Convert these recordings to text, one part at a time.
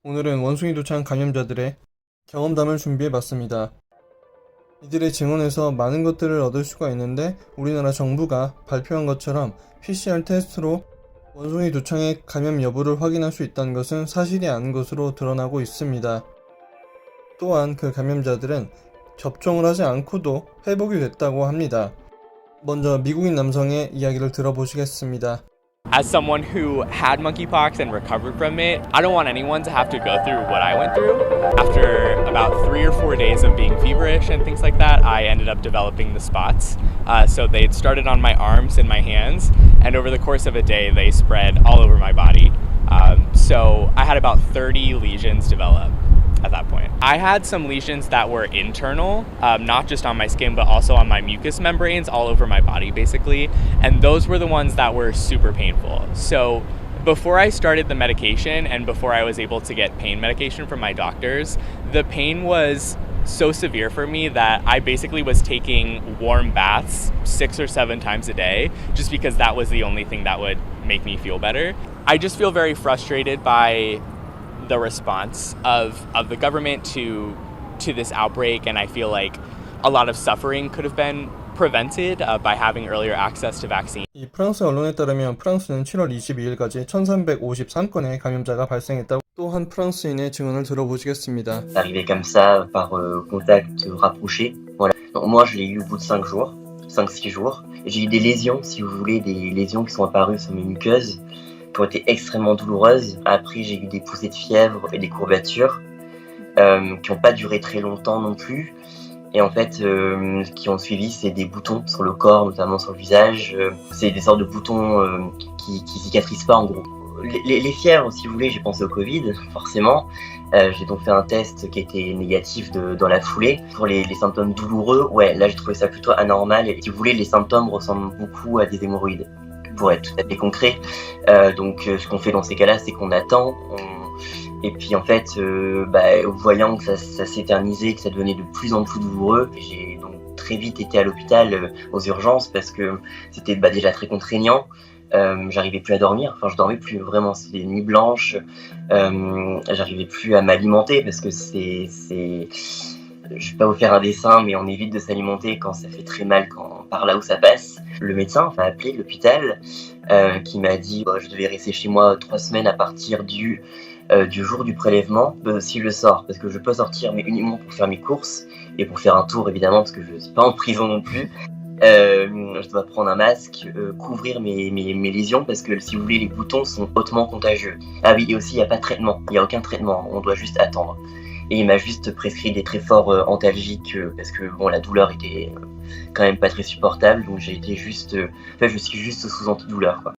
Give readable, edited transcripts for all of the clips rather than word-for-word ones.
오늘은 원숭이 도착한 감염자들의 경험담을 준비해봤습니다. 이들의 증언에서 많은 것들을 얻을 수가 있는데 우리나라 정부가 발표한 것처럼 PCR 테스트로 원숭이 도창의 감염 여부를 확인할 수 있다는 것은 사실이 아닌 것으로 드러나고 있습니다. 또한 그 감염자들은 접종을 하지 않고도 회복이 됐다고 합니다. 먼저 미국인 남성의 이야기를 들어보시겠습니다. As someone who had monkeypox and recovered from it, I don't want anyone to have to go through what I went through. After about 3 or 4 days of being feverish and things like that, I ended up developing the spots. So they'd started on my arms and my hands, and over the course of a day, they spread all over my body. So I had about 30 lesions develop at that point. I had some lesions that were internal, not just on my skin, but also on my mucous membranes all over my body, basically. And those were the ones that were super painful. So before I started the medication and before I was able to get pain medication from my doctors, the pain was so severe for me that I basically was taking warm baths 6 or 7 times a day just because that was the only thing that would make me feel better. I just feel very frustrated by the response of the government to this outbreak, and I feel like a lot of suffering could have been prevented by having earlier access to vaccine. 이 프랑스 언론에 따르면 프랑스는 7월 22일까지 1353건의 감염자가 발생했다고 또한 프랑스인의 증언을 들어보시겠습니다. C'est arrivé comme ça par contact rapproché. Voilà. Donc, moi, je l'ai eu au bout de 5 jours, 5-6 jours. J'ai eu des lésions, si vous voulez, des lésions qui sont apparues sur mes muqueuses, qui ont été extrêmement douloureuses. Après, j'ai eu des poussées de fièvre et des courbatures qui n'ont pas duré très longtemps non plus. Et en fait, qui ont suivi, c'est des boutons sur le corps, notamment sur le visage. C'est des sortes de boutons qui cicatrisent pas en gros. Les fièvres, si vous voulez, j'ai pensé au Covid, forcément. J'ai donc fait un test qui était négatif dans la foulée. Pour les symptômes douloureux, ouais, là j'ai trouvé ça plutôt anormal. Et si vous voulez, les symptômes ressemblent beaucoup à des hémorroïdes, pour être tout à fait concret. Donc ce qu'on fait dans ces cas-là, c'est qu'on attend. Et puis en fait, voyant que ça s'éternisait, que ça devenait de plus en plus douloureux, j'ai donc très vite été à l'hôpital aux urgences parce que c'était déjà très contraignant. J'arrivais plus à dormir, enfin je dormais plus vraiment, c'était des nuits blanches, j'arrivais plus à m'alimenter parce que je vais pas vous faire un dessin, mais on évite de s'alimenter quand ça fait très mal, par là où ça passe. Le médecin m'a appelé de l'hôpital, qui m'a dit je devais rester chez moi 3 semaines à partir du jour du prélèvement, si je sors, parce que je peux sortir, mais uniquement pour faire mes courses et pour faire un tour évidemment, parce que je suis pas en prison non plus. Je dois prendre un masque, couvrir mes lésions, parce que si vous voulez, les boutons sont hautement contagieux. Ah oui, et aussi il n'y a pas de traitement, il n'y a aucun traitement, on doit juste attendre. Et il m'a juste prescrit des très forts antalgiques parce que bon, la douleur était quand même pas très supportable, donc je suis juste sous antidouleur, quoi.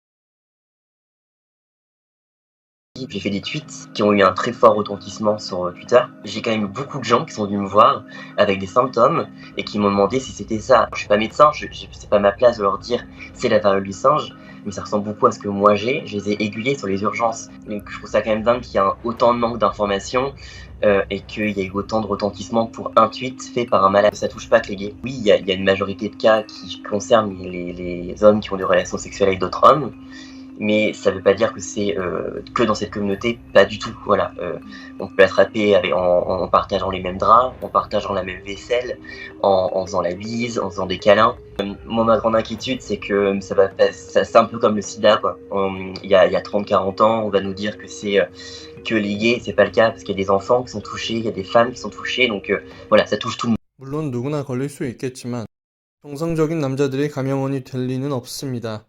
J'ai fait des tweets qui ont eu un très fort retentissement sur Twitter. J'ai quand même beaucoup de gens qui sont venus me voir avec des symptômes et qui m'ont demandé si c'était ça. Je suis pas médecin, c'est pas ma place de leur dire c'est la variole du singe, mais ça ressemble beaucoup à ce que moi j'ai. Je les ai aiguillés sur les urgences. Donc je trouve ça quand même dingue qu'il y ait autant de manque d'informations et qu'il y ait autant de retentissement pour un tweet fait par un malade. Ça touche pas que les gays. Oui, il y a une majorité de cas qui concernent les hommes qui ont des relations sexuelles avec d'autres hommes. Mais ça ne veut pas dire que c'est que dans cette communauté, pas du tout. Voilà, on peut l'attraper en partageant les mêmes draps, en partageant la même vaisselle, en faisant la bise, en faisant des câlins. Ma grande inquiétude, c'est que c'est un peu comme le sida, quoi. Il y a 30-40 ans, on va nous dire que c'est que les gays, c'est pas le cas, parce qu'il y a des enfants qui sont touchés, il y a des femmes qui sont touchées, donc voilà, ça touche tout le monde. 물론 누구나 걸릴 수 있겠지만 정상적인 남자들이 감염원이 될 리는 없습니다.